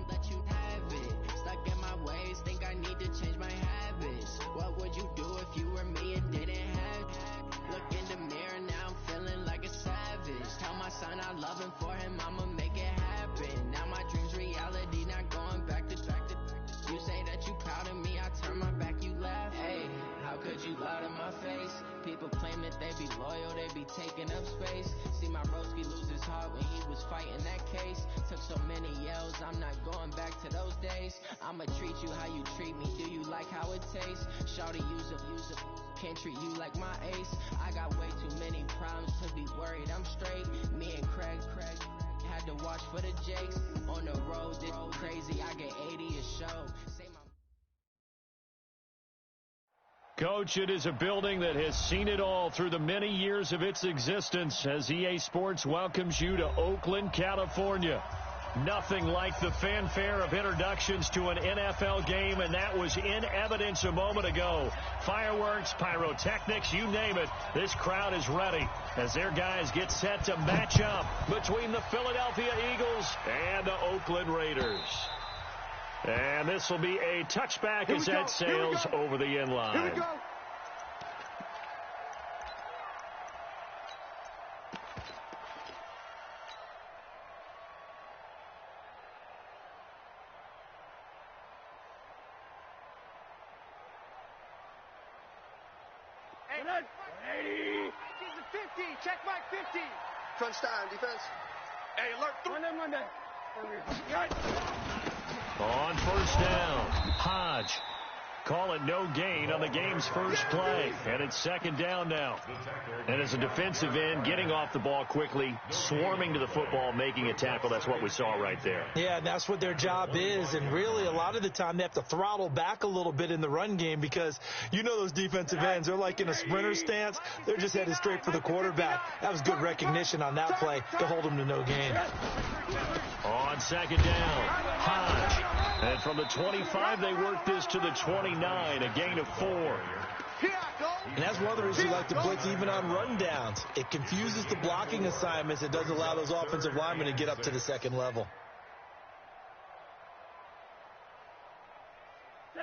let you have it. Stuck in my ways, think I need to change my habits. What would you do if you were me and didn't have it? Look in the mirror, now I'm feeling like a savage. Tell my son I love him, for him I'ma make it happen. Now my dream's reality, not going back to You say that you proud of me, I turn my back, you laugh. Hey, how could you lie to my face? People claim that they be loyal, they be taking up space. See my broski lose his heart when he was fighting that case. Took so many yells, I'm not going back to those days. I'ma treat you how you treat me, do you like how it tastes? Shawty use up, can't treat you like my ace. I got way too many problems to be worried, I'm straight. Me and Craig had to watch for the Jakes. On the road, it's crazy, I get 80 a show. Coach, it is a building that has seen it all through the many years of its existence as EA Sports welcomes you to Oakland, California. Nothing like the fanfare of introductions to an NFL game, and that was in evidence a moment ago. Fireworks, pyrotechnics, you name it. This crowd is ready as their guys get set to match up between the Philadelphia Eagles and the Oakland Raiders. And this will be a touchback as that sails over the end line. Here we go. Hey, 50. Check back 50. Crunch time, defense. Hey, alert. Monday. On first down, Hodge. Call it no gain on the game's first play. And it's second down now. And as a defensive end, getting off the ball quickly, swarming to the football, making a tackle. That's what we saw right there. Yeah, and that's what their job is. And really, a lot of the time, they have to throttle back a little bit in the run game because you know those defensive ends, they're like in a sprinter stance. They're just headed straight for the quarterback. That was good recognition on that play to hold them to no gain. On second down, Hodge. And from the 25, they work this to the 29, a gain of 4. And that's one of the reasons you like to blitz even on rundowns. It confuses the blocking assignments. It doesn't allow those offensive linemen to get up to the second level.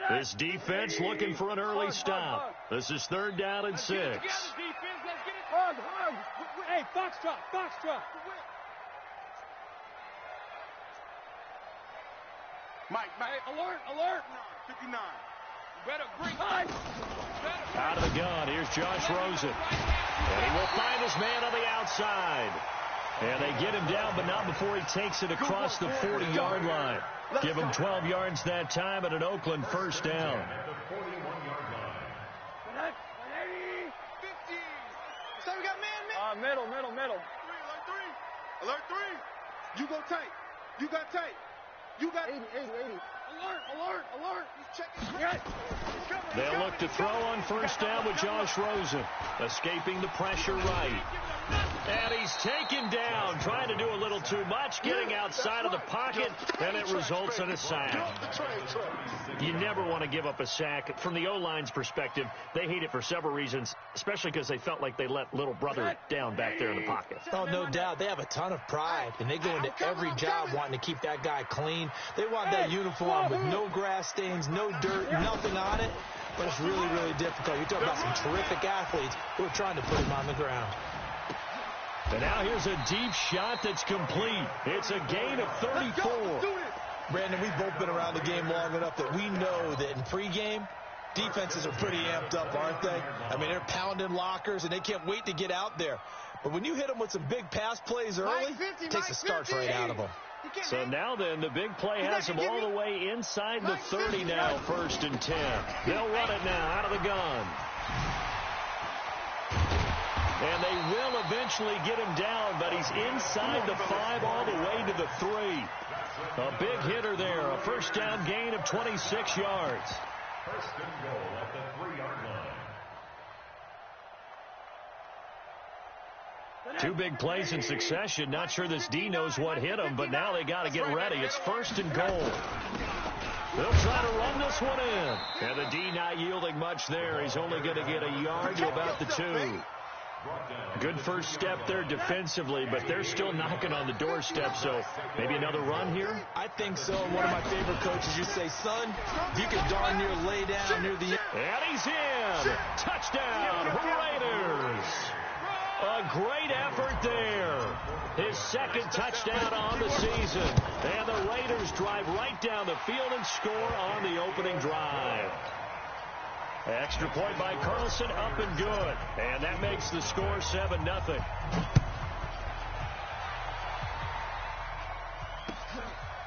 This defense looking for an early stop. This is third down and 6. Hug. Hey, Foxtrot. Mike, alert. 59. Better bring out of the gun. Here's Josh Rosen. And he will find his man on the outside. And they get him down, but not before he takes it across the 40-yard line. Give him 12 yards that time and an Oakland first down. So we got man. Middle. Alert 3. You go tight. You got tight. You got 80. Alert. They'll look to throw on first down with Josh Rosen. Escaping the pressure right. And he's taken down, trying to do a little too much, getting outside of the pocket, and it results in a sack. You never want to give up a sack. From the O-line's perspective, they hate it for several reasons, especially because they felt like they let little brother down back there in the pocket. Oh, no doubt. They have a ton of pride, and they go into every job wanting to keep that guy clean. They want that uniform with no grass stains, no dirt, nothing on it. But it's really, really difficult. You're talking about some terrific athletes who are trying to put him on the ground. And now here's a deep shot that's complete. It's a gain of 34. Brandon, we've both been around the game long enough that we know that in pregame, defenses are pretty amped up, aren't they? I mean, they're pounding lockers, and they can't wait to get out there. But when you hit them with some big pass plays early, it takes the starch right out of them. So now then, the big play has them all the way inside the 30 now, first and 10. They'll run it now out of the gun. And they will eventually get him down, but he's inside the 5 all the way to the 3. A big hitter there, a first down gain of 26 yards. First and goal at the 3-yard line. 2 big plays in succession. Not sure this D knows what hit him, but now they got to get ready. It's first and goal. They'll try to run this one in. And the D not yielding much there. He's only going to get a yard to about the 2. Good first step there defensively, but they're still knocking on the doorstep, so maybe another run here? I think so. One of my favorite coaches used to say, son, if you can darn near lay down near the end. And he's in. Touchdown, Raiders. A great effort there. His second touchdown on the season. And the Raiders drive right down the field and score on the opening drive. Extra point by Carlson, up and good. And that makes the score 7-0.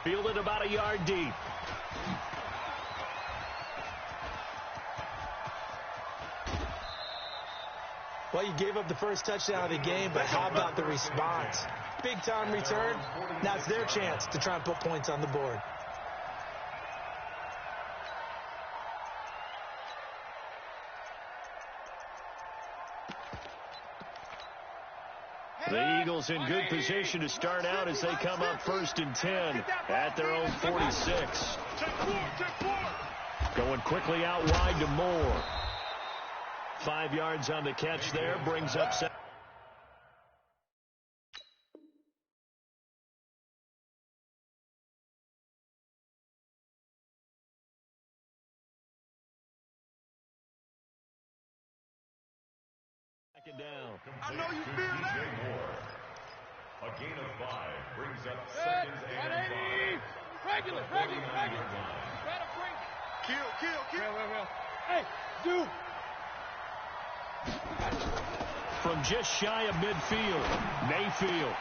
Fielded about a yard deep. Well, you gave up the first touchdown of the game, but how about the response? Big-time return. Now it's their chance to try and put points on the board. The Eagles in good position to start out as they come up 1st and 10 at their own 46. Going quickly out wide to Moore. 5 yards on the catch there, brings up 7. Second down. I know you feel that. A gain of 5 brings up 2nd and 5. Regular. Kill. Hey, dude. From just shy of midfield, Mayfield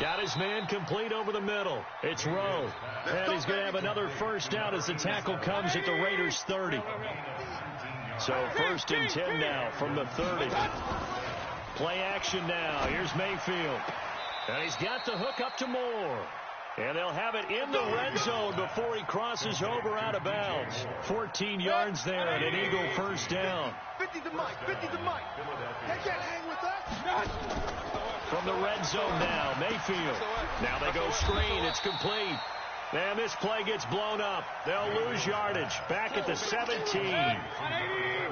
got his man complete over the middle. It's Rowe, and he's going to have another first down as the tackle comes at the Raiders' 30. So 1st and 10 now from the 30. Play action now. Here's Mayfield, and he's got the hook up to Moore. And they'll have it in the red zone before he crosses over out of bounds. 14 yards there and an Eagle first down. 50 to Mike. They can't hang with us. From the red zone now, Mayfield. Now they go screen. It's complete. And this play gets blown up. They'll lose yardage. Back at the 17.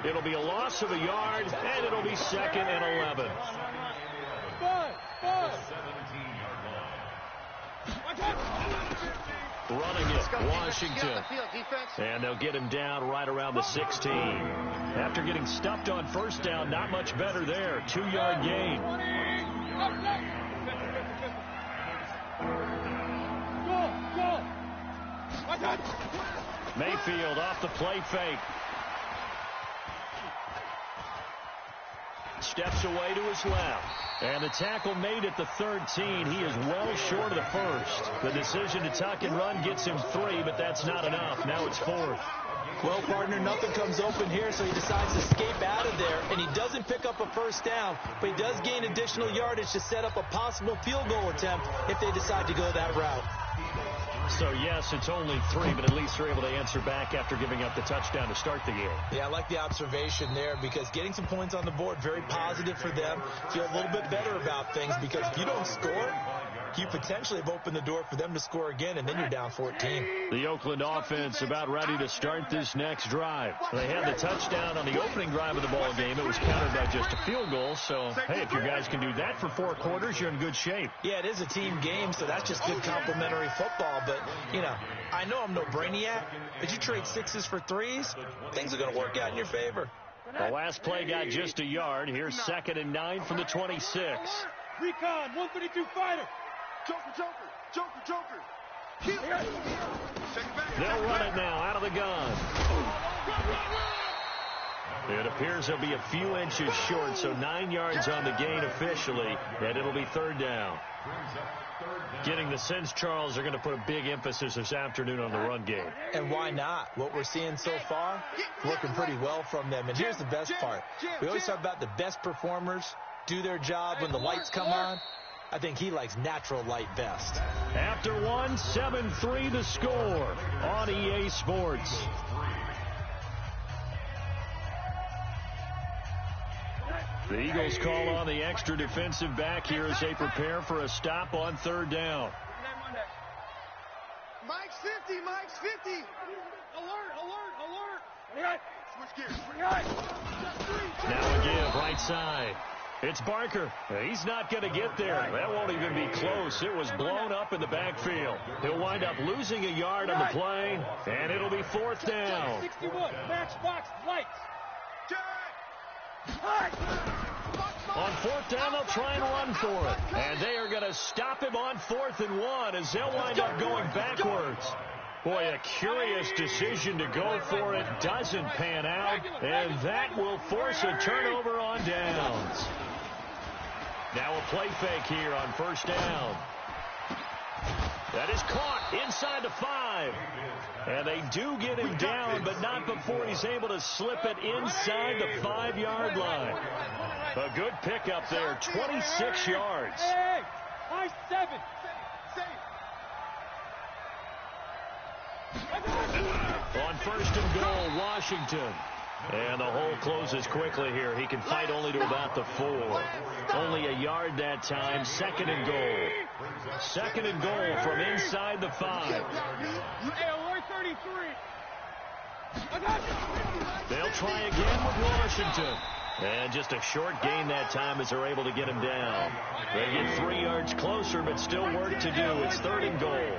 It'll be a loss of a yard, and it'll be 2nd and 11. Running it, Washington. And they'll get him down right around the 16. After getting stuffed on first down, not much better there. 2-yard gain. Mayfield off the play fake. Steps away to his left. And the tackle made at the 13. He is well short of the first. The decision to tuck and run gets him 3, but that's not enough. Now it's 4th. Well, partner, nothing comes open here, so he decides to escape out of there, and he doesn't pick up a first down, but he does gain additional yardage to set up a possible field goal attempt if they decide to go that route. So, yes, it's only 3, but at least they're able to answer back after giving up the touchdown to start the game. Yeah, I like the observation there because getting some points on the board, very positive for them. Feel a little bit better about things because if you don't score, you potentially have opened the door for them to score again, and then you're down 14. The Oakland offense about ready to start this next drive. They had the touchdown on the opening drive of the ball game. It was countered by just a field goal. So, hey, if your guys can do that for 4 quarters, you're in good shape. Yeah, it is a team game, so that's just good complimentary football. But, you know, I know I'm no brainiac, but you trade 6s for 3s, things are going to work out in your favor. The last play got just a yard. Here's 2nd and 9 from the 26. Recon, 132 fighter. Joker. Kill. They'll run it now out of the gun. It appears they'll be a few inches short, so 9 yards on the gain officially, and it'll be 3rd down. Getting the sense, Charles, they're going to put a big emphasis this afternoon on the run game. And why not? What we're seeing so far, working pretty well from them. And here's the best part. We always talk about the best performers do their job when the lights come on. I think he likes natural light best. After 1, 7-3 the score on EA Sports. The Eagles call on the extra defensive back here as they prepare for a stop on 3rd down. Mike's 50. Alert. Switch gears. Now a give, right side. It's Barker. He's not going to get there. That won't even be close. It was blown up in the backfield. He'll wind up losing a yard on the play, and it'll be fourth down. 61, matchbox lights. On fourth down, they'll try and run for it. And they are going to stop him on 4th and 1 as they'll wind up going backwards. Boy, a curious decision to go for it. Doesn't pan out, and that will force a turnover on downs. Now a play fake here on first down. That is caught inside the 5. And they do get him down, but not before he's able to slip it inside the 5-yard line. A good pickup there, 26 yards. Hey, high 7. On first and goal, Washington. And the hole closes quickly here. He can fight only to about the 4. Only a yard that time. 2nd and goal. 2nd and goal from inside the 5. Hey, alert 33. They'll try again with Washington. And just a short gain that time as they're able to get him down. They get 3 yards closer, but still work to do. It's 3rd and goal.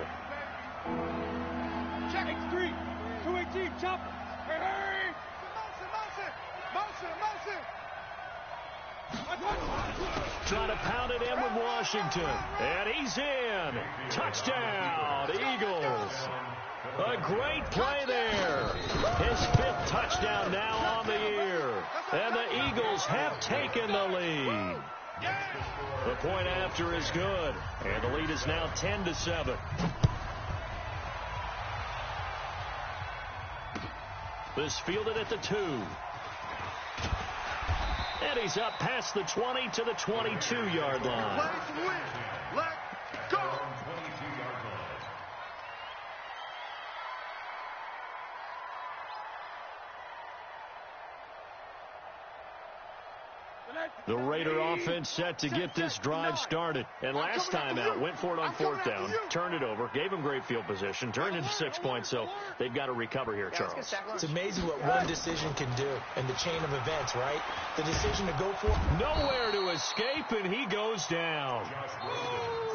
Check X3. 218, chop. Hey! Motion. Trying to pound it in with Washington. And he's in. Touchdown, Eagles. A great play there. His 5th touchdown now on the year. And the Eagles have taken the lead. The point after is good. And the lead is now 10-7. This fielded at the 2. And he's up past the 20 to the 22-yard line. Let's win. Let's go. The Raider offense set to get this drive started. And last time out, went for it on 4th down, turned it over, gave them great field position, turned into 6 points, so they've got to recover here, Charles. It's amazing what one decision can do in the chain of events, right? The decision to go for it. Nowhere to escape, and he goes down.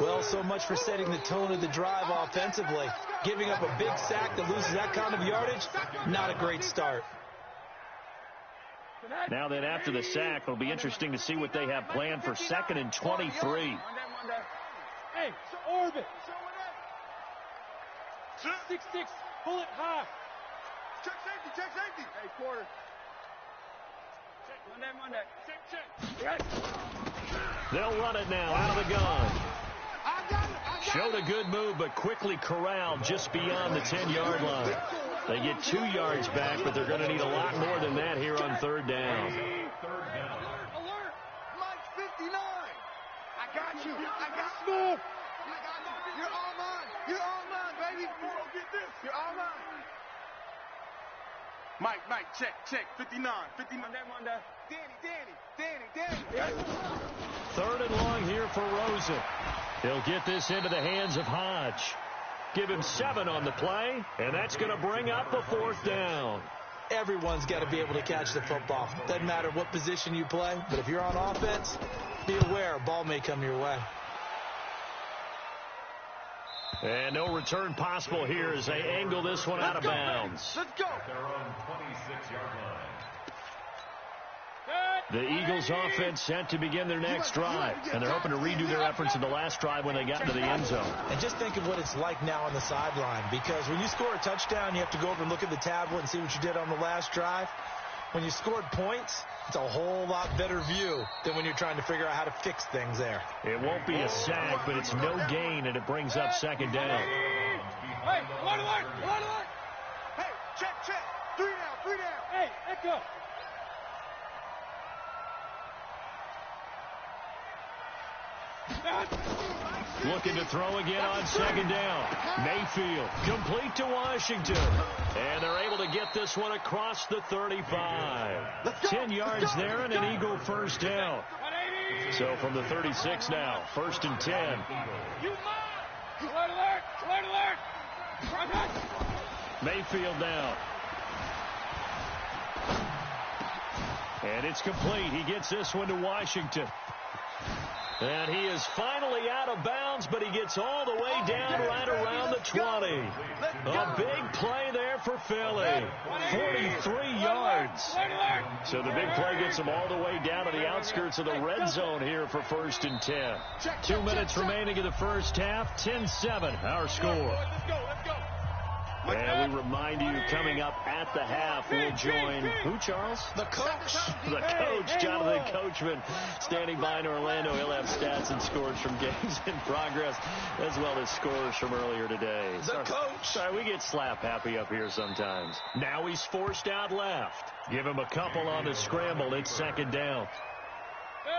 Well, so much for setting the tone of the drive offensively. Giving up a big sack that loses that kind of yardage, not a great start. Now then, after the sack, it'll be interesting to see what they have planned for 2nd and 23. Hey, orbit. 6-6, pull it high. Check safety. Hey, quarter. Check. They'll run it now out of the gun. Showed a good move, but quickly corralled just beyond the 10-yard line. They get 2 yards back, but they're going to need a lot more than that here on 3rd down. Alert! Mike 59! I got you! Smooth! You're all mine, baby! You're all mine! Mike, check, 59. Danny. 3rd and long here for Rosen. He'll get this into the hands of Hodge. Give him 7 on the play, and that's going to bring up the 4th down. Everyone's got to be able to catch the football. Doesn't matter what position you play, but if you're on offense, be aware a ball may come your way. And no return possible here as they angle this one out of bounds. Let's go! Their own 26-yard line. The Eagles offense set to begin their next drive, and they're hoping to redo their efforts in the last drive when they got into the end zone. And just think of what it's like now on the sideline, because when you score a touchdown, you have to go over and look at the tablet and see what you did on the last drive. When you scored points, it's a whole lot better view than when you're trying to figure out how to fix things there. It won't be a sack, but it's no gain, and it brings up 2nd down. Hey, alert! Hey, check. 3 down. Hey, echo. Looking to throw again on 2nd down. Mayfield, complete to Washington. And they're able to get this one across the 35. 10 yards there and an Eagle 1st down. So from the 36 now, 1st and 10. Alert! Mayfield now. And it's complete. He gets this one to Washington. And he is finally out of bounds, but he gets all the way down right around the 20. A big play there for Philly. 43 yards. So the big play gets him all the way down to the outskirts of the red zone here for 1st and 10. 2 minutes remaining in the first half. 10-7, our score. And we remind you, coming up at the half, we'll join who, Charles? The coach. The coach, Jonathan Coachman, standing by in Orlando. He'll have stats and scores from games in progress, as well as scores from earlier today. The coach. Sorry, we get slap happy up here sometimes. Now he's forced out left. Give him a couple on the scramble. It's 2nd down.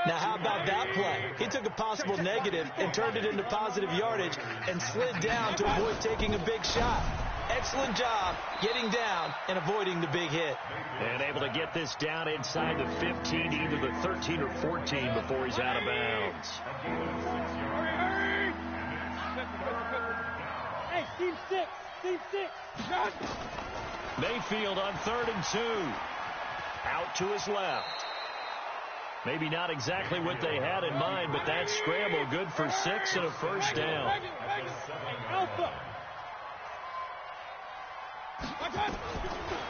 Now, how about that play? He took a possible negative and turned it into positive yardage and slid down to avoid taking a big shot. Excellent job getting down and avoiding the big hit. And able to get this down inside the 15, either the 13 or 14 before he's out of bounds. Hey, team 6, team 6. Mayfield on 3rd and 2. Out to his left. Maybe not exactly what they had in mind, but that scramble good for 6 and a 1st down. Alpha.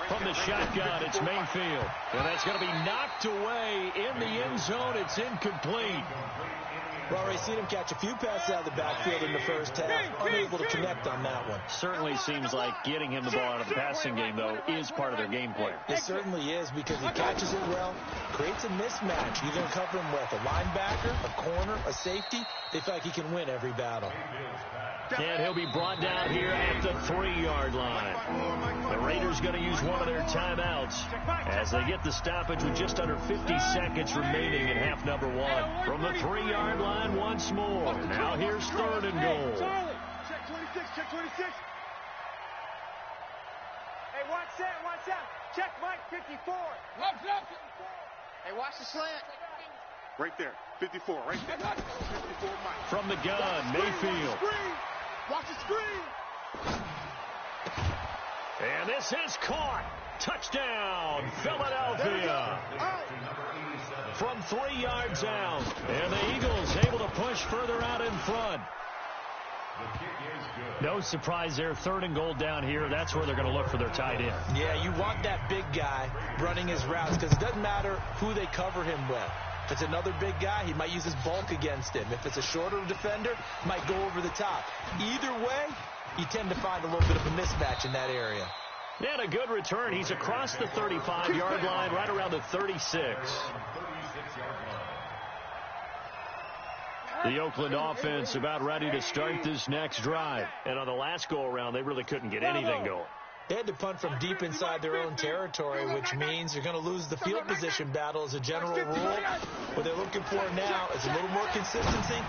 From the shotgun, it's Mayfield. And that's going to be knocked away in the end zone. It's incomplete. We've already seen him catch a few passes out of the backfield in the first half. Unable to connect on that one. Certainly seems like getting him the ball out of the passing game, though, is part of their game plan. It certainly is, because he catches it well, creates a mismatch. You're going to cover him with a linebacker, a corner, a safety. They feel like he can win every battle. And he'll be brought down here at the 3-yard line. The Raiders going to use one of their timeouts as they get the stoppage with just under 50 seconds remaining in half number 1. From the 3-yard line once more. Now here's 3rd and goal. Check 26, check 26. Hey, watch that. Check Mike 54. Hey, watch the slant. Right there, 54, right there. 54, Mike. From the gun, Mayfield. Watch the screen. And this is caught. Touchdown, Philadelphia. From 3 yards out. And the Eagles able to push further out in front. No surprise there. 3rd and goal down here. That's where they're going to look for their tight end. Yeah, you want that big guy running his routes, because it doesn't matter who they cover him with. If it's another big guy, he might use his bulk against him. If it's a shorter defender, he might go over the top. Either way, you tend to find a little bit of a mismatch in that area. And a good return. He's across the 35-yard line, right around the 36. The Oakland offense about ready to start this next drive. And on the last go-around, they really couldn't get anything going. They had to punt from deep inside their own territory, which means you're going to lose the field position battle as a general rule. What they're looking for now is a little more consistency,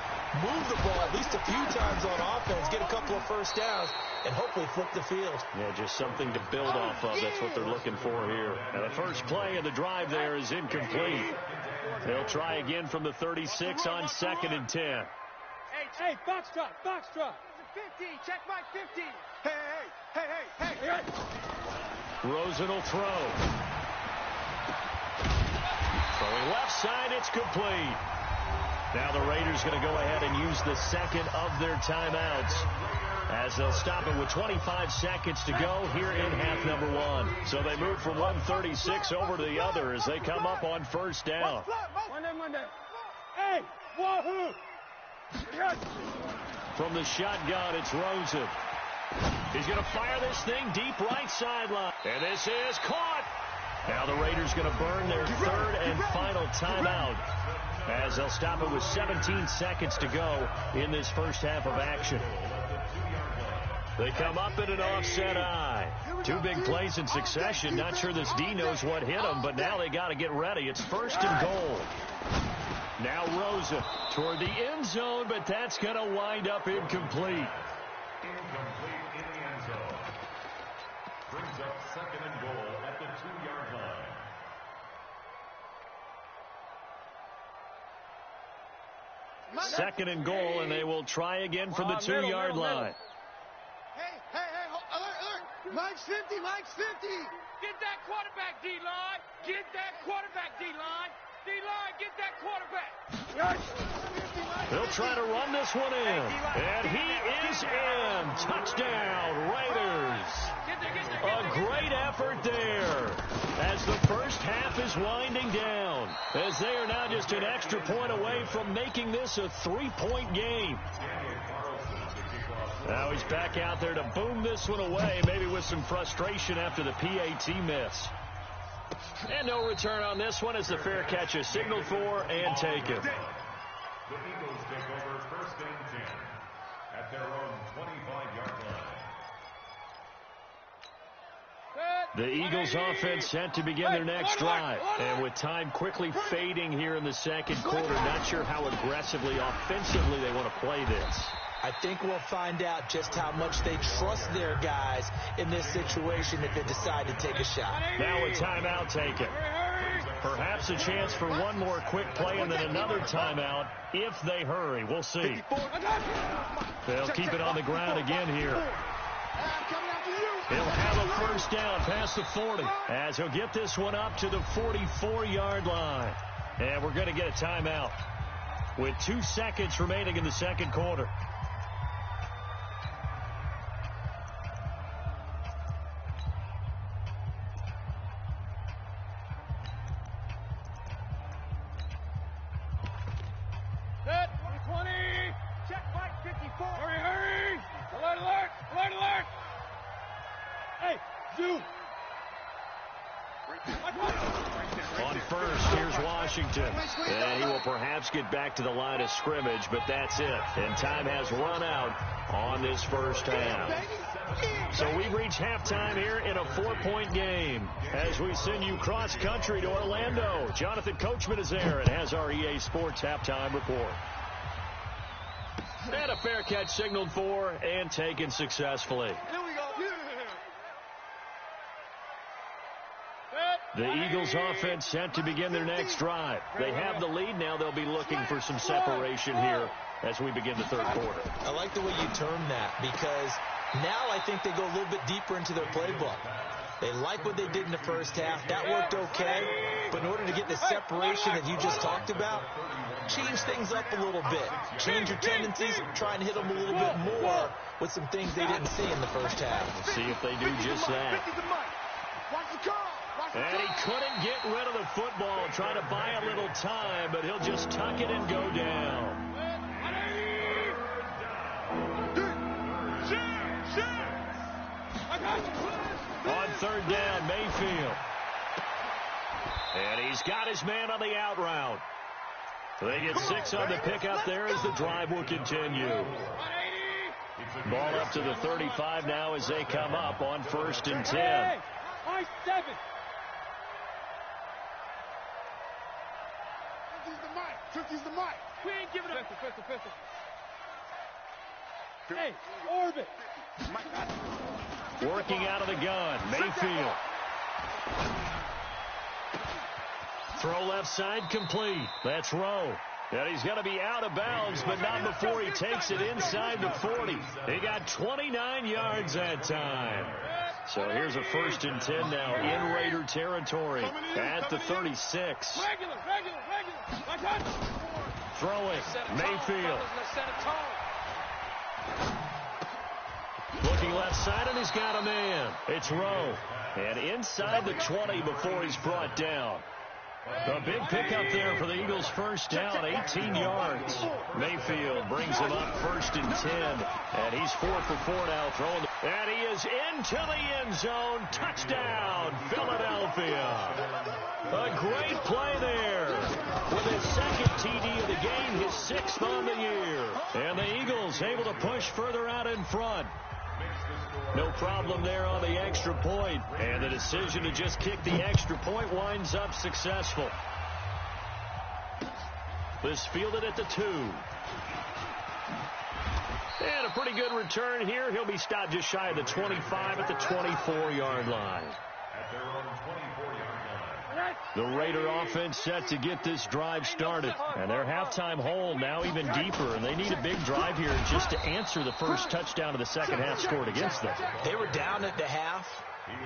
move the ball at least a few times on offense, get a couple of first downs, and hopefully flip the field. Yeah, just something to build off of. That's what they're looking for here. And the first play of the drive there is incomplete. They'll try again from the 36 on 2nd and 10. Hey, Foxtrot. 50, check Mike 50. Hey. Rosen will throw. Throwing left side, it's complete. Now the Raiders going to go ahead and use the second of their timeouts, as they'll stop it with 25 seconds to go here in half number 1. So they move from 136 over to the other as they come up on 1st down. One day. Hey, wahoo! From the shotgun, it's Rosen. He's going to fire this thing deep right sideline. And this is caught. Now the Raiders going to burn their 3rd and final timeout, as they'll stop it with 17 seconds to go in this first half of action. They come up in an offset eye. 2 big plays in succession. Not sure this D knows what hit them, but now they got to get ready. It's 1st and goal. Now Rosen toward the end zone, but that's going to wind up incomplete. Incomplete in the end zone. Brings up 2nd and goal at the 2-yard line. 2nd and goal, and they will try again from the 2-yard line. Hey, alert. Mike's 50, Mike's 50. Get that quarterback, D-line. Get that quarterback, D-line. D-line, get that quarterback. They'll try to run this one in. And he is in. Touchdown, Raiders. A great effort there as the first half is winding down, as they are now just an extra point away from making this a 3-point game. Now he's back out there to boom this one away, maybe with some frustration after the PAT miss. And no return on this one as the fair catch is signaled for and taken. The Eagles take over 1st and 10 at their own 25-yard line. The Eagles offense set to begin their next drive. And with time quickly fading here in the second quarter, not sure how aggressively, offensively they want to play this. I think we'll find out just how much they trust their guys in this situation if they decide to take a shot. Now a timeout taken. Perhaps a chance for one more quick play and then another timeout if they hurry. We'll see. They'll keep it on the ground again here. He'll have a first down past the 40 as he'll get this one up to the 44-yard line. And we're going to get a timeout with 2 seconds remaining in the second quarter. Set, 20. Check, Mike, 54. Hurry, hurry. Alert, alert, alert, alert. Hey, zoom. On first, here's Washington. And he will perhaps get back to the line of scrimmage, but that's it. And time has run out on this first half. So we reach halftime here in a 4-point game as we send you cross-country to Orlando. Jonathan Coachman is there and has our EA Sports halftime report. And a fair catch signaled for and taken successfully. Here we go. The Eagles offense set to begin their next drive. They have the lead. Now they'll be looking for some separation here as we begin the third quarter. I like the way you term that because now I think they go a little bit deeper into their playbook. They like what they did in the first half. That worked okay. But in order to get the separation that you just talked about, change things up a little bit. Change your tendencies. Try and hit them a little bit more with some things they didn't see in the first half. See if they do just that. And he couldn't get rid of the football, trying to buy a little time, but he'll just tuck it and go down. On third down, Mayfield. And he's got his man on the out route. They get 6 on the pickup there as the drive will continue. Ball up to the 35 now as they come up on 1st and 10. 7. Use the mic. We ain't giving up. Pistol. Hey, orbit. Working out of the gun, Mayfield. Throw left side complete. That's Rowe. And he's going to be out of bounds, but not before he takes it inside the 40. He got 29 yards that time. So here's a 1st and 10 now in Raider territory at the 36. Regular. Throwing, Mayfield. Looking left side, and he's got a man. It's Rowe. And inside the 20 before he's brought down. A big pickup there for the Eagles' first down, 18 yards. Mayfield brings him up 1st and 10, and he's 4 for 4 now throwing. And he is into the end zone. Touchdown, Philadelphia. A great play there with his 2nd TD of the game, his 6th on the year. And the Eagles able to push further out in front. No problem there on the extra point. And the decision to just kick the extra point winds up successful. This fielded at the 2. And a pretty good return here. He'll be stopped just shy of the 25 at the 24-yard line. At their own 24-yard line. The Raider offense set to get this drive started. And their halftime hole now even deeper, and they need a big drive here just to answer the first touchdown of the second half scored against them. They were down at the half.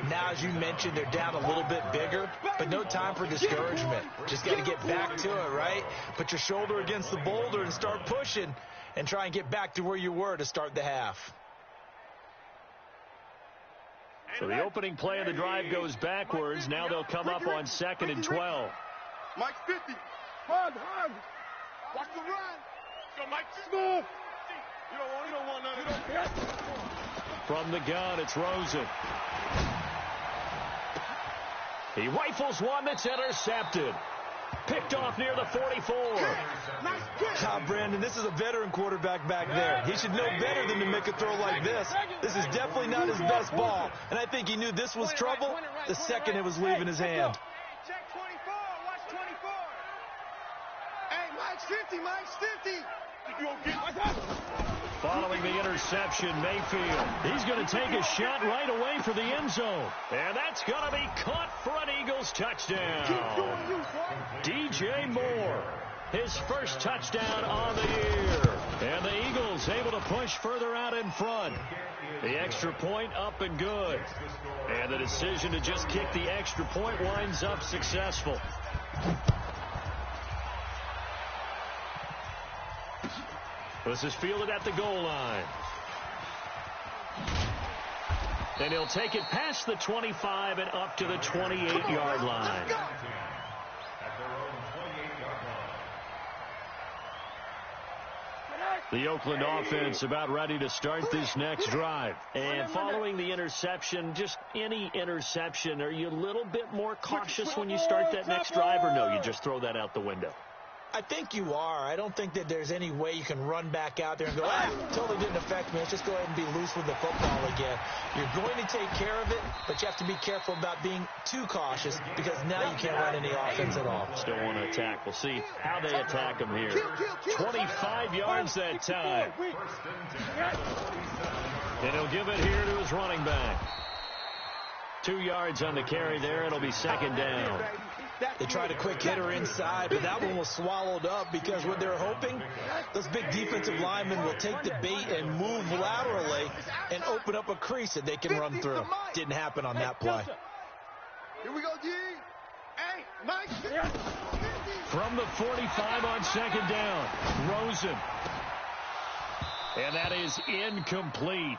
Now, as you mentioned, they're down a little bit bigger, but no time for discouragement. Just got to get back to it, right? Put your shoulder against the boulder and start pushing and try and get back to where you were to start the half. So the opening play of the drive goes backwards. Now they'll come up on 2nd and 12. Mike 50. Hug. Watch the run. Go, Mike. Smooth. You don't want none of that. From the gun, it's Rosen. He rifles one that's intercepted. Picked off near the 44. Brandon, this is a veteran quarterback back there. He should know better than to make a throw like this. This is definitely not his best ball. And I think he knew this was trouble the second it was leaving his hand. Check 24. Watch 24. Hey, Mike's 50. Mike's 50. You don't get Following the interception, Mayfield. He's going to take a shot right away for the end zone. And that's going to be caught for an Eagles touchdown. DJ Moore, his first touchdown on the year. And the Eagles able to push further out in front. The extra point up and good. And the decision to just kick the extra point winds up successful. This is fielded at the goal line. And he'll take it past the 25 and up to the 28-yard line. The Oakland offense about ready to start this next drive. And following the interception, just any interception, are you a little bit more cautious when you start that next drive, or no, you just throw that out the window? I think you are. I don't think that there's any way you can run back out there and go, totally didn't affect me. Let's just go ahead and be loose with the football again. You're going to take care of it, but you have to be careful about being too cautious because now you can't run any offense at all. Still want to attack. We'll see how they attack him here. 25 yards that time. And he'll give it here to his running back. 2 yards on the carry there. It'll be second down. They tried a quick hitter inside, but that one was swallowed up because what they're hoping, those big defensive linemen will take the bait and move laterally and open up a crease that they can run through. Didn't happen on that play. Here we go, G. Hey, Mike. From the 45 on second down, Rosen. And that is incomplete.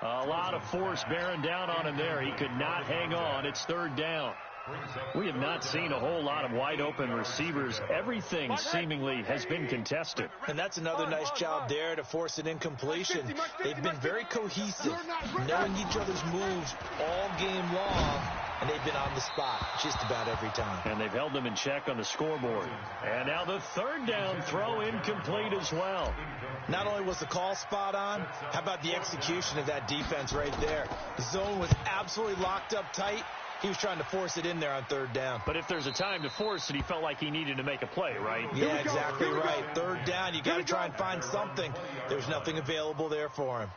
A lot of force bearing down on him there. He could not hang on. It's third down. We have not seen a whole lot of wide-open receivers. Everything seemingly has been contested. And that's another nice job there to force an incompletion. They've been very cohesive, knowing each other's moves all game long, and they've been on the spot just about every time. And they've held them in check on the scoreboard. And now the third down throw incomplete as well. Not only was the call spot on, how about the execution of that defense right there? The zone was absolutely locked up tight. He was trying to force it in there on third down. But if there's a time to force it, he felt like he needed to make a play, right? Yeah, exactly right. Third down, you got to try and find something. There's nothing available there for him.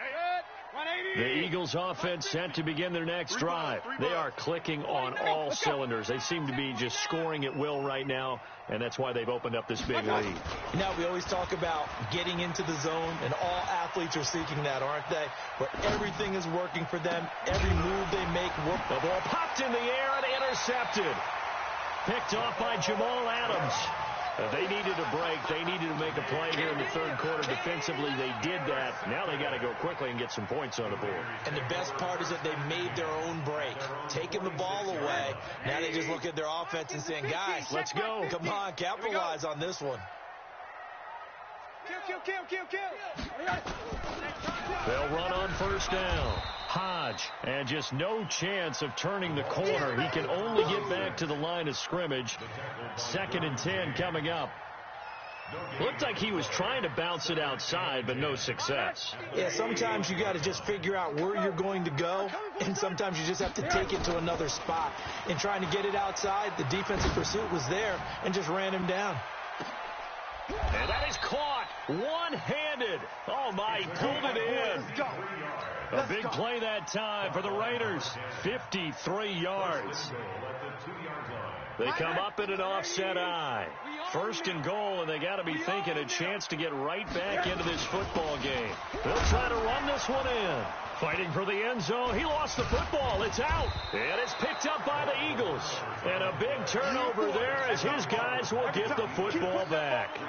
The Eagles offense set to begin their next drive. They are clicking on all cylinders. They seem to be just scoring at will right now, and that's why they've opened up this big lead. You know, we always talk about getting into the zone, and all athletes are seeking that, aren't they? Where everything is working for them. Every move they make works. The ball popped in the air and intercepted. Picked off by Jamal Adams. They needed a break. They needed to make a play here in the third quarter. Defensively, they did that. Now they got to go quickly and get some points on the board. And the best part is that they made their own break, taking the ball away. Now they just look at their offense and saying, guys, let's go. Come on, capitalize on this one. Kill. They'll run on first down. Hodge, and just no chance of turning the corner. He can only get back to the line of scrimmage. 2nd and 10 coming up. Looked like he was trying to bounce it outside, but no success. Yeah, sometimes you got to just figure out where you're going to go, and sometimes you just have to take it to another spot. In trying to get it outside, the defensive pursuit was there and just ran him down. And that is caught one-handed. Oh, my, he pulled it in. A big play that time for the Raiders. 53 yards. They come up in an offset eye. 1st and goal, and they got to be thinking a chance to get right back into this football game. They'll try to run this one in. Fighting for the end zone. He lost the football. It's out. And it's picked up by the Eagles. And a big turnover there as his guys will get the football back.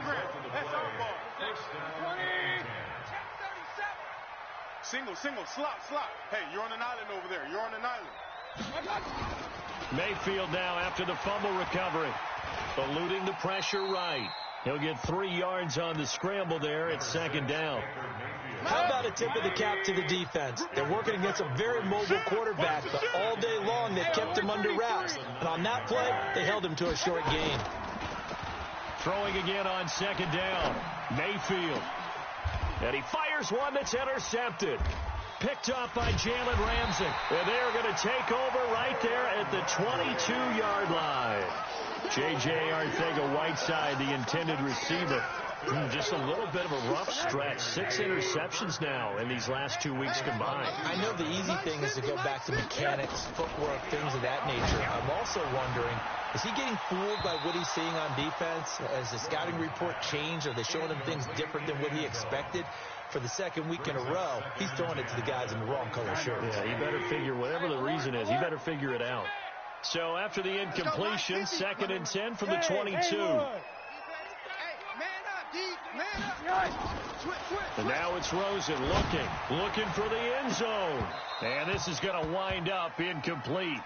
Single, slot. Hey, you're on an island over there. You're on an island. Mayfield now after the fumble recovery. Eluding the pressure right. He'll get 3 yards on the scramble there at 2nd down. How about a tip of the cap to the defense? They're working against a very mobile quarterback, but all day long they've kept him under wraps. And on that play, they held him to a short gain. Throwing again on 2nd down. Mayfield. And he fires one that's intercepted. Picked up by Jalen Ramsey. And they're going to take over right there at the 22-yard line. J.J. Arcega-Whiteside, the intended receiver. Just a little bit of a rough stretch. 6 interceptions now in these last 2 weeks combined. I know the easy thing is to go back to mechanics, footwork, things of that nature. I'm also wondering, is he getting fooled by what he's seeing on defense? Has the scouting report changed? Are they showing him things different than what he expected? For the 2nd week in a row, he's throwing it to the guys in the wrong color shirts. Yeah, he better figure, whatever the reason is, he better figure it out. So after the incompletion, 2nd and 10 from the 22. And now it's Rosen looking for the end zone. And this is going to wind up incomplete.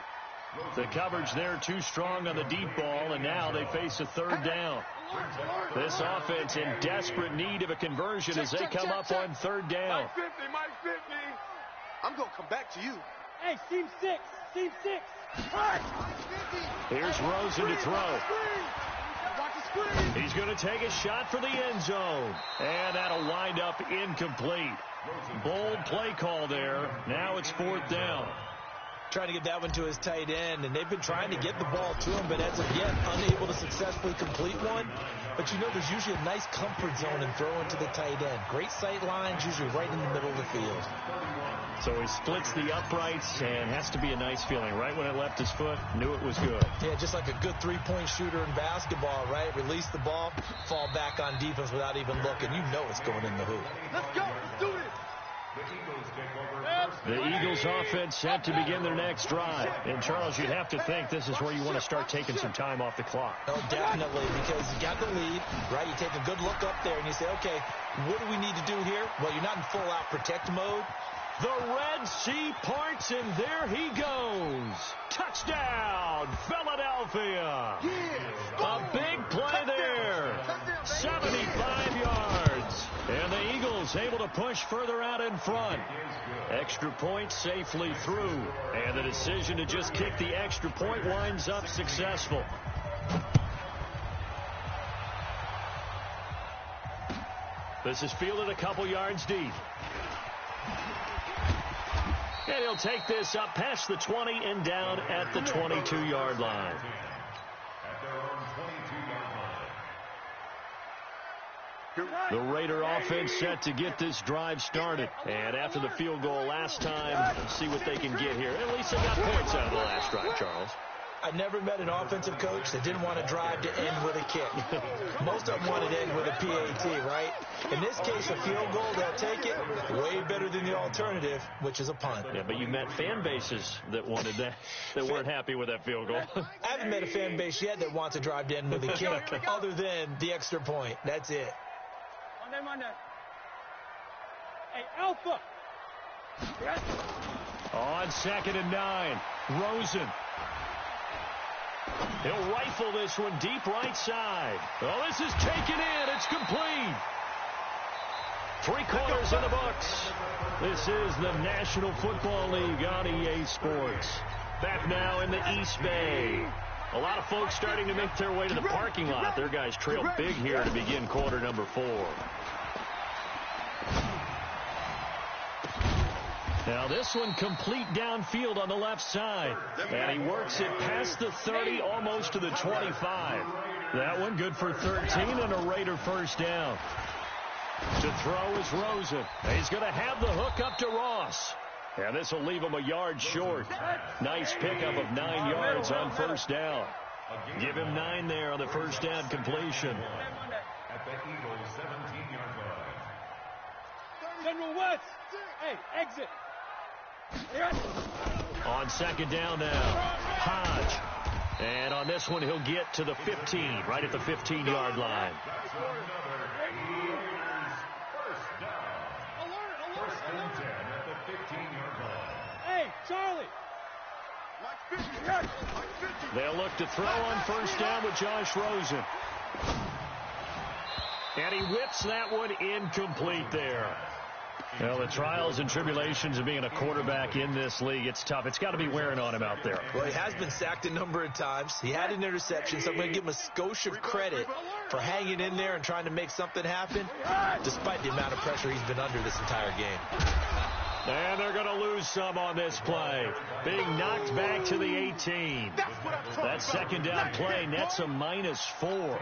The coverage there too strong on the deep ball, and now they face a 3rd down. This offense in desperate need of a conversion as they come up on 3rd down. Mike 50. I'm going to come back to you. Hey, team 6. Here's Rosen to throw. He's going to take a shot for the end zone. And that'll wind up incomplete. Bold play call there. Now it's 4th down. Trying to get that one to his tight end, and they've been trying to get the ball to him, but as of yet, unable to successfully complete one. But you know there's usually a nice comfort zone in throwing to the tight end. Great sight lines, usually right in the middle of the field. So he splits the uprights, and has to be a nice feeling. Right when it left his foot, knew it was good. Yeah, just like a good three-point shooter in basketball, right? Release the ball, fall back on defense without even looking. You know it's going in the hoop. Let's go. Let's do this. The Eagles offense set to begin their next drive. And, Charles, you'd have to think this is where you want to start taking some time off the clock. Oh, definitely, because you got the lead, right? You take a good look up there and you say, okay, what do we need to do here? Well, you're not in full-out protect mode. The Red Sea parts, and there he goes. Touchdown, Philadelphia. A big play there. 75 yards. And the Eagles able to push further out in front. Extra point safely through. And the decision to just kick the extra point winds up successful. This is fielded a couple yards deep. And he'll take this up past the 20 and down at the 22-yard line. The Raider offense set to get this drive started. And after the field goal last time, see what they can get here. At least they got points out of the last drive, Charles. I never met an offensive coach that didn't want to drive to end with a kick. Most of them wanted to end with a PAT, right? In this case, a field goal, they'll take it. Way better than the alternative, which is a punt. Yeah, but you met fan bases that wanted that, that weren't happy with that field goal. I haven't met a fan base yet that wants to drive to end with a kick, other than the extra point. That's it. Monday. Hey, Alpha. Yes. On 2nd and 9, Rosen. He'll rifle this one deep right side. Oh, this is taken in. It's complete. 3/4 in the books. This is the National Football League on EA Sports. Back now in the East Bay. A lot of folks starting to make their way to the parking lot. Their guys trail big here to begin quarter number 4. Now this one complete downfield on the left side. And he works it past the 30, almost to the 25. That one good for 13 and a Raider first down. To throw is Rosen. He's going to have the hook up to Ross. And this will leave him a yard short. Nice pickup of 9 yards on first down. Give him 9 there on the first down completion. At the Eagles' 17-yard line. General West. Hey, exit. On second down now, Hodge. And on this one, he'll get to the 15, right at the 15-yard line. That's another Eagles first down. First and 10 at the 15-yard line. Hey, Charlie. They'll look to throw on first down with Josh Rosen. And he whips that one incomplete there. Well, the trials and tribulations of being a quarterback in this league, it's tough. It's got to be wearing on him out there. Well, he has been sacked a number of times. He had an interception, so I'm going to give him a skosh of credit for hanging in there and trying to make something happen, despite the amount of pressure he's been under this entire game. And they're going to lose some on this play. Being knocked back to the 18. That second down play nets a -4.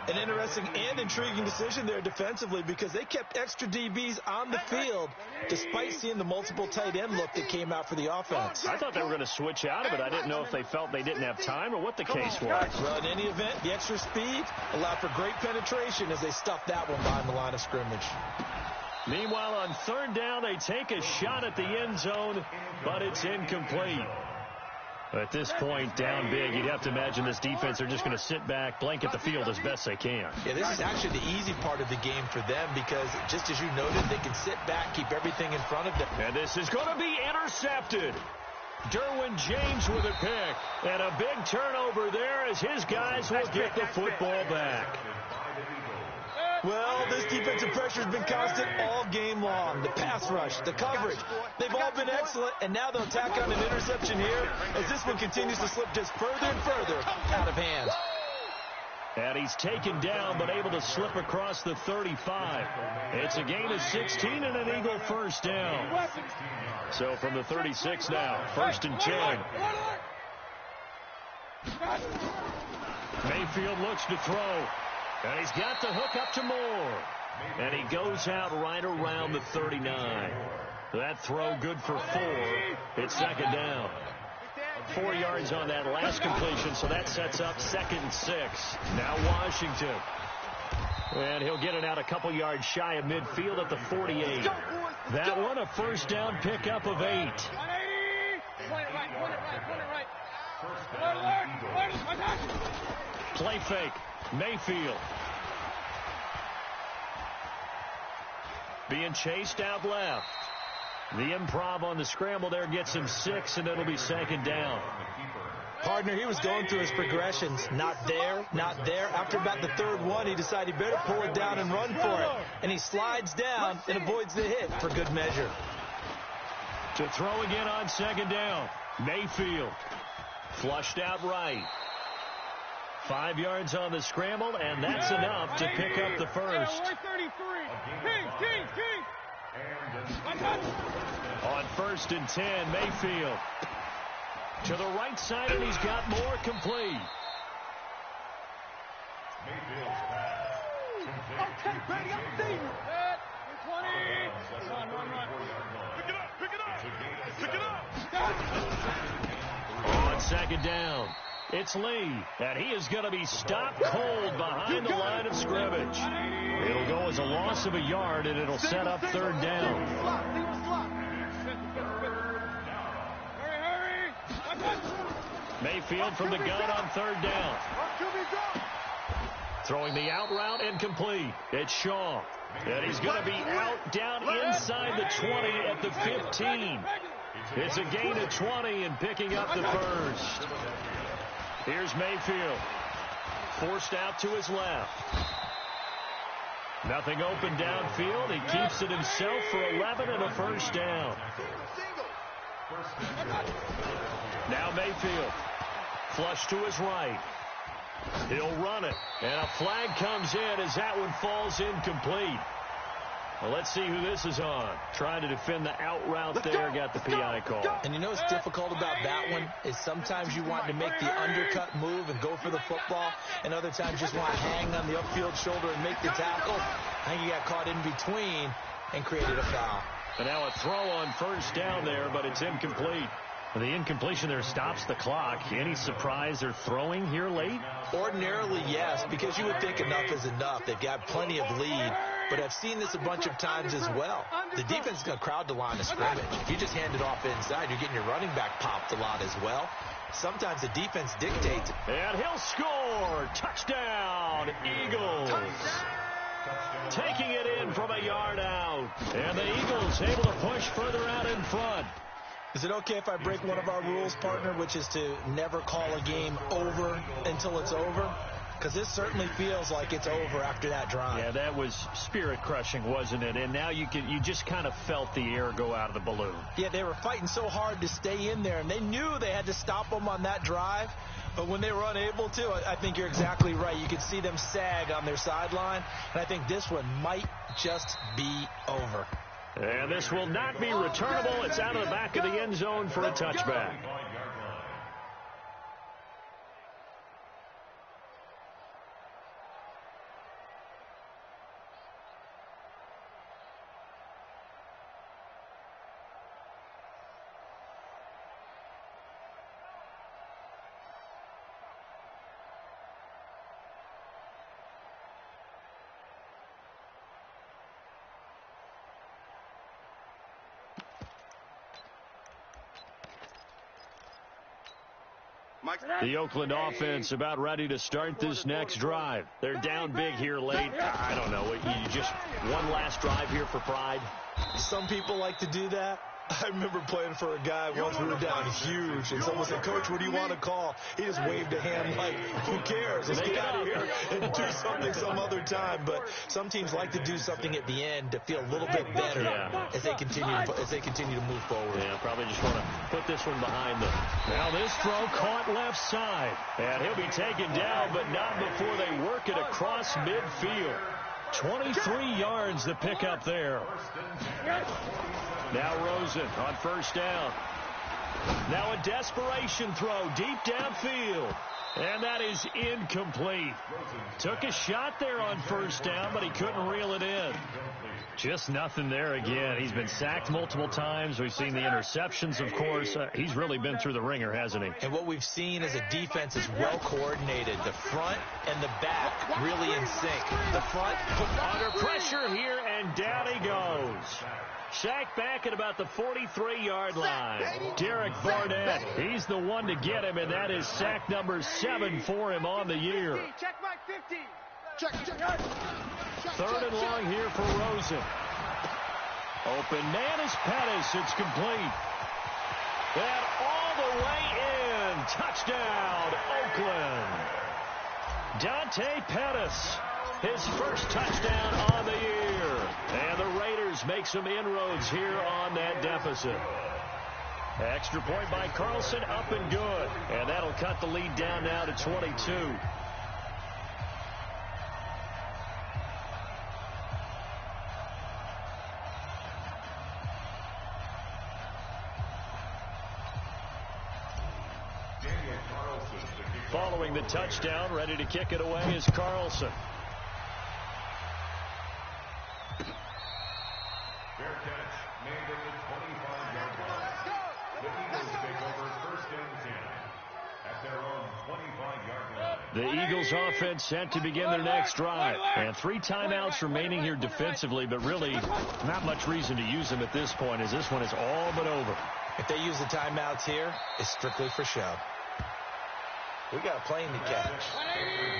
An interesting and intriguing decision there defensively because they kept extra DBs on the field despite seeing the multiple tight end look that came out for the offense. I thought they were going to switch out of it. I didn't know if they felt they didn't have time or what the case was. Well, in any event, the extra speed allowed for great penetration as they stuffed that one behind the line of scrimmage. Meanwhile, on third down, they take a shot at the end zone, but it's incomplete. At this point, down big, you'd have to imagine this defense are just going to sit back, blanket the field as best they can. Yeah, this is actually the easy part of the game for them because, just as you noted, they can sit back, keep everything in front of them. And this is going to be intercepted. Derwin James with a pick. And a big turnover there as his guys will get the football back. Well, this defensive pressure has been constant all game long. The pass rush, the coverage, they've all been excellent, and now they'll tack on an interception here as this one continues to slip just further and further out of hand. And he's taken down but able to slip across the 35. It's a gain of 16 and an Eagle first down. So from the 36 now, first and 10. Mayfield looks to throw. And he's got the hook up to Moore. And he goes out right around the 39. That throw good for 4. It's second down. 4 yards on that last completion, so that sets up second and 6. Now Washington. And he'll get it out a couple yards shy of midfield at the 48. That one a first down pickup of 8. Play fake. Mayfield. Being chased out left. The improv on the scramble there gets him 6, and it'll be second down. Partner, he was going through his progressions. Not there, not there. After about the third one, he decided he better pull it down and run for it. And he slides down and avoids the hit for good measure. To throw again on second down. Mayfield. Flushed out right. 5 yards on the scramble, and that's enough to pick up the first. On first and 10, Mayfield. To the right side, and he's got more complete. Mayfield's pass. Okay, Brady, I'm seeing you. 20. Run. Pick it up. On second down, it's Lee, and he is going to be stopped cold behind the line of scrimmage. It'll go as a loss of a yard, and it'll set up third down. Mayfield from the gun on third down. Throwing the out route incomplete. It's Shaw. And he's going to be out down inside the 20 at the 15. It's a gain of 20 and picking up the first. Here's Mayfield. Forced out to his left. Nothing open downfield. He keeps it himself for 11 and a first down. Now Mayfield. Flush to his right. He'll run it. And a flag comes in as that one falls incomplete. Well, let's see who this is on. Trying to defend the out route there. Got the PI call. And you know what's difficult about that one is sometimes you want to make the undercut move and go for the football, and other times you just want to hang on the upfield shoulder and make the tackle. I think he got caught in between and created a foul. And now a throw on first down there, but it's incomplete. The incompletion there stops the clock. Any surprise they're throwing here late? Ordinarily, yes, because you would think enough is enough. They've got plenty of lead, but I've seen this a bunch of times as well. The defense is going to crowd the line of scrimmage. If you just hand it off inside, you're getting your running back popped a lot as well. Sometimes the defense dictates it. And he'll score. Touchdown, Eagles. Taking it in from a yard out. And the Eagles able to push further out in front. Is it okay if I break one of our rules, partner, which is to never call a game over until it's over? Because this certainly feels like it's over after that drive. Yeah, that was spirit-crushing, wasn't it? And now you just kind of felt the air go out of the balloon. Yeah, they were fighting so hard to stay in there, and they knew they had to stop them on that drive. But when they were unable to, I think you're exactly right. You could see them sag on their sideline, and I think this one might just be over. And this will not be returnable. It's out of the back of the end zone for a touchback. The Oakland offense about ready to start this next drive. They're down big here late. I don't know. You just one last drive here for pride. Some people like to do that. I remember playing for a guy once. We were down huge, and someone said, "Coach, what do you want to call?" He just waved a hand like, "Who cares? Let's get out of here and do something some other time." But some teams like to do something at the end to feel a little bit better as they continue to move forward. Yeah, probably just want to put this one behind them. Now this throw caught left side, and he'll be taken down, but not before they work it across midfield. 23 yards to pick up there. Now Rosen on first down. Now a desperation throw deep downfield. And that is incomplete. Took a shot there on first down, but he couldn't reel it in. Just nothing there again. He's been sacked multiple times. We've seen the interceptions, of course. He's really been through the ringer, hasn't he? And what we've seen is a defense is well coordinated. The front and the back really in sync. The front under pressure here, and down he goes. Sacked back at about the 43-yard line. Derek Barnett, he's the one to get him, and that is sack number 7 for him on the year. Check my 50. Third and long here for Rosen. Open man is Pettis. It's complete. And all the way in. Touchdown, Oakland. Dante Pettis, his first touchdown on the year. And the Raiders make some inroads here on that deficit. Extra point by Carlson, up and good. And that'll cut the lead down now to 22. Following the touchdown, ready to kick it away is Carlson. Fair catch made at the 25-yard line. The Eagles take over first and 10 at their own 25-yard line. The Eagles offense set to begin their next drive. And 3 timeouts remaining here defensively, but really not much reason to use them at this point, as this one is all but over. If they use the timeouts here, it's strictly for show. We got a plane to catch.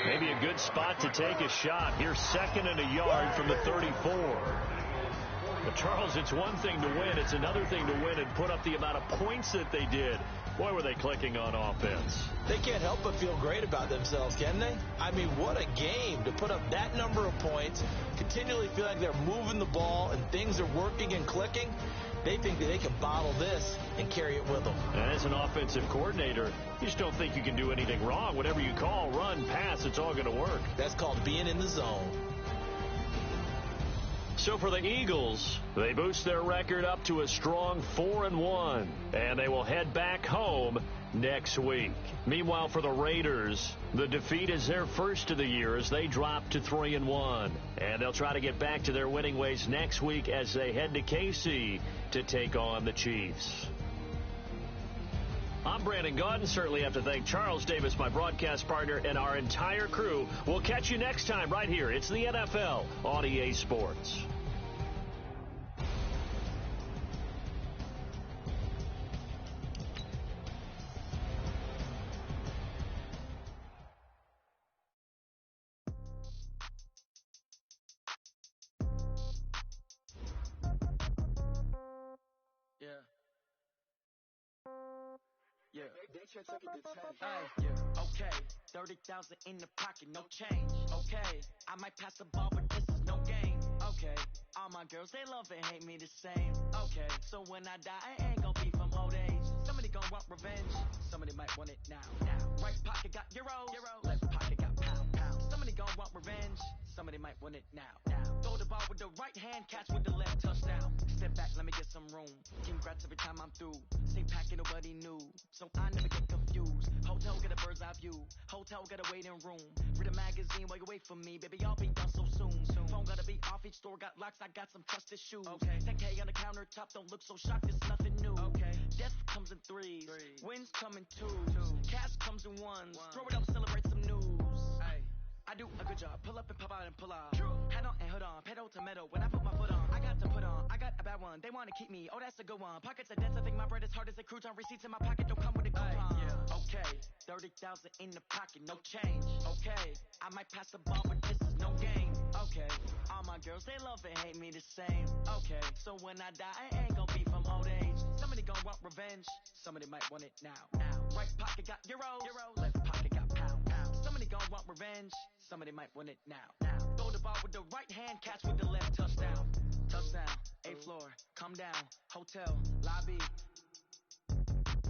Maybe a good spot to take a shot. Here's 2nd and a yard from the 34. But, Charles, it's one thing to win. It's another thing to win and put up the amount of points that they did. Boy, were they clicking on offense. They can't help but feel great about themselves, can they? I mean, what a game to put up that number of points, continually feel like they're moving the ball and things are working and clicking. They think that they can bottle this and carry it with them. And as an offensive coordinator, you just don't think you can do anything wrong. Whatever you call, run, pass, it's all going to work. That's called being in the zone. So for the Eagles, they boost their record up to a strong 4-1, and they will head back home next week. Meanwhile, for the Raiders, the defeat is their first of the year as they drop to 3-1. And they'll try to get back to their winning ways next week as they head to KC to take on the Chiefs. I'm Brandon Gaudin. Certainly have to thank Charles Davis, my broadcast partner, and our entire crew. We'll catch you next time right here. It's the NFL on EA Sports. Yeah, okay, 30,000 in the pocket, no change. Okay, I might pass the ball, but this is no game. Okay, all my girls, they love and hate me the same. Okay, so when I die, I ain't gon' be from old age. Somebody gon' want revenge, somebody might want it now. Right pocket got euros, left pocket got pound. Somebody gon' want revenge, somebody might want it now. Throw the ball with the right hand, catch with the left, touchdown. Step back, let me get some room. Congrats every time I'm through. Same packet, nobody knew, so I never get confused. Hotel get a bird's eye view, hotel get a waiting room. Read a magazine while you wait for me, baby, I'll be done so soon. Phone gotta be off, each store got locks, I got some trusted shoes. 10K on the countertop, don't look so shocked, it's nothing new. Death comes in threes, wins come in twos, cash comes in ones. Throw it up, celebrate some news. I do a good job, pull up and pop out and pull out. Head on and hood on, pedal to metal. When I put my foot on, I got to put on. I got a bad one, they wanna keep me, oh that's a good one. Pockets are dense, I think my bread is hard as a crouton. Receipts in my pocket don't come with a coupon. Okay, 30,000 in the pocket, no change. Okay, I might pass the ball, but this is no game. Okay, all my girls, they love and hate me the same. Okay, so when I die, I ain't gon' be from old age. Somebody gon' want revenge, somebody might want it now. Right pocket got euros, left pocket got pound. Somebody gon' want revenge, somebody might want it now. Throw the ball with the right hand, catch with the left, touchdown. Touchdown, 8th floor, come down, hotel, lobby.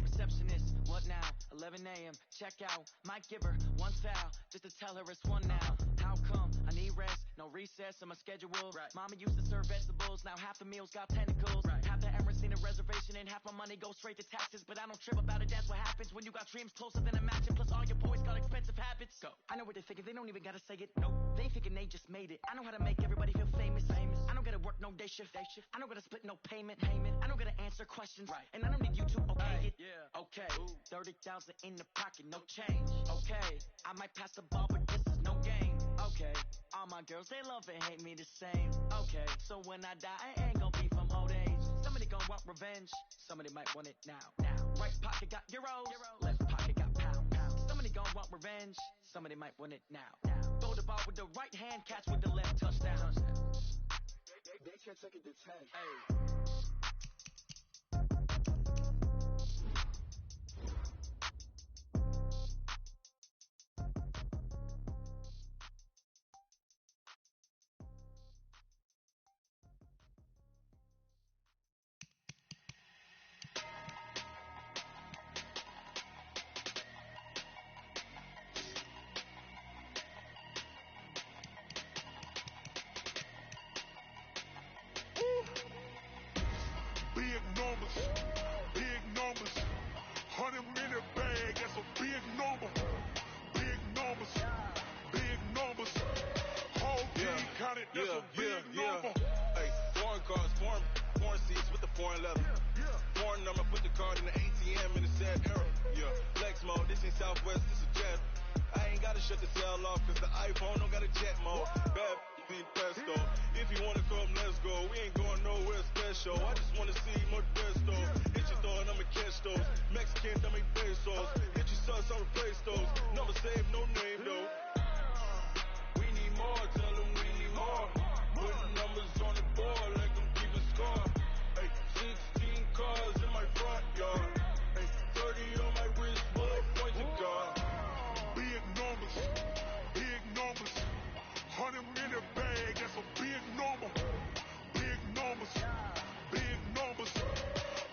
Receptionist, what now? 11 a.m., check out. Might give her one foul, just to tell her it's one now. How come? I need rest, no recess in my schedule. Mama used to serve vegetables, now half the meals got tentacles. Half the Emirates need a reservation and half my money goes straight to taxes. But I don't trip about it, that's what happens when you got dreams closer than a match. Plus all your boys got expensive habits. Go. I know what they're thinking, they don't even gotta say it. Nope. They thinking they just made it. I know how to make everybody feel famous. I don't gotta work no day shift. I don't gotta split no payment. I don't gotta answer questions. And I don't need you to okay it. Okay, 30,000 in the pocket, no change. Okay, I might pass the ball, but this is no game. Okay, all my girls, they love and hate me the same. Okay, so when I die, I ain't gon' be from old age. Somebody gon' want revenge, somebody might want it now. Right pocket got euros, left pocket got pound. Somebody gon' want revenge, somebody might want it now. Throw the ball with the right hand, catch with the left, touchdown. They can't take it to 10. Big numbers, 100-minute bag, that's a big number. Big numbers, whole team counted, that's a big number. Hey, foreign cars, foreign seats with the foreign leather. Foreign number, put the card in the ATM in the sad era. Flex mode, this ain't Southwest, this is Jet. I ain't gotta shut the cell off, cause the iPhone don't got a jet mode. Bad being pesto. If you wanna come, let's go. We ain't going nowhere special. I just wanna see more pesto. Hit your thought, I'ma catch those. Mexican, I make pesos. Hit your sus, I'll replace those. Number save, no name though. We need more, tell them we need more. Putting numbers on the board like I'm keeping score. Hey, 16 cars in my front yard. Hey, 30 on my wrist, bullet points of God. Big numbers, 100-minute bag, that's a big number. Big numbers,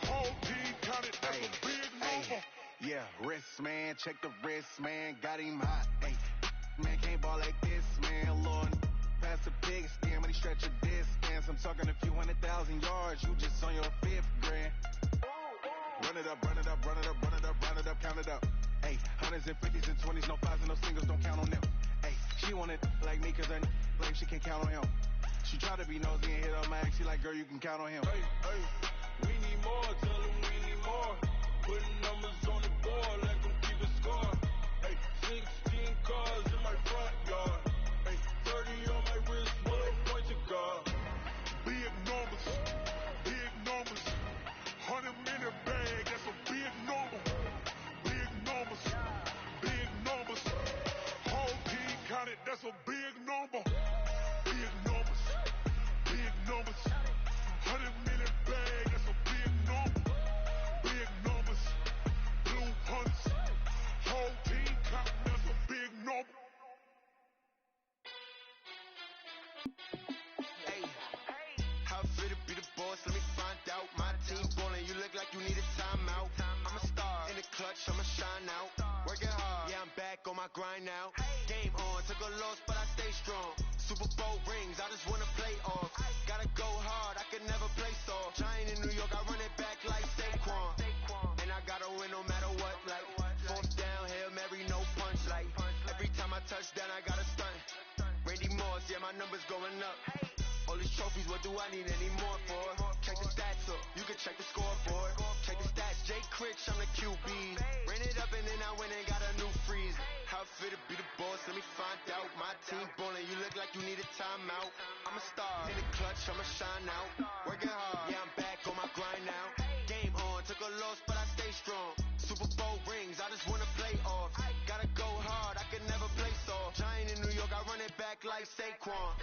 whole team counted, that's a big number. Yeah, wrist man, check the wrist man, got him hot. Ay, man can't ball like this, man. Lord, past the pig skin, but he stretch your distance. I'm talking a few 100,000 yards, you just on your 5th grand. Run it up, run it up, run it up, run it up, run it up, count it up. Hey, hundreds and fifties and 20s, no fives and no singles, don't count on them. Hey, she want it like me, cause her like she can't count on him. She try to be nosy and hit on my ex, she like, girl, you can count on him. Hey, hey, we need more, tell them we need more. Putting numbers on the board, let them keep a score. Hey, 16 cars in my front yard. Hey, 30 on my wrist, bullet point to guard. Big numbers, big numbers. 100 minute bag, that's a big number. Big numbers, big numbers. Whole team counted, that's a big number. Big numbers, big numbers. 100 minute bag, that's a big number. Big numbers, blue hunts. Whole team counting, that's a big number. Hey, how fit to be the boss? Let me find out. My team ballin', you look like you need a timeout. I'm a star in the clutch, I'ma shine out. Working hard, yeah, I'm back on my grind now. Game on, took a loss, but I stay strong. Super Bowl rings, I just wanna play off. Gotta go hard, I can never play soft. Giant in New York, I run it back like Saquon. And I gotta win no matter what, like 4th down, Hail Mary, no punch, like every time I touch down, I gotta stunt. Randy Moss, yeah, my numbers going up. All these trophies, what do I need any more for? Check the stats up, you can check the scoreboard. Check the stats, Jay Critch, I'm the QB. Ran it up and then I went and got a new freeze. How fit to be the boss, let me find out. My team ballin', you look like you need a timeout. I'm a star in the clutch, I'ma shine out. Working hard, yeah, I'm back on my grind now. Game on, took a loss, but I stay strong. Super Bowl rings, I just wanna play off. Gotta go hard, I can never play soft. Giant in New York, I run it back like Saquon.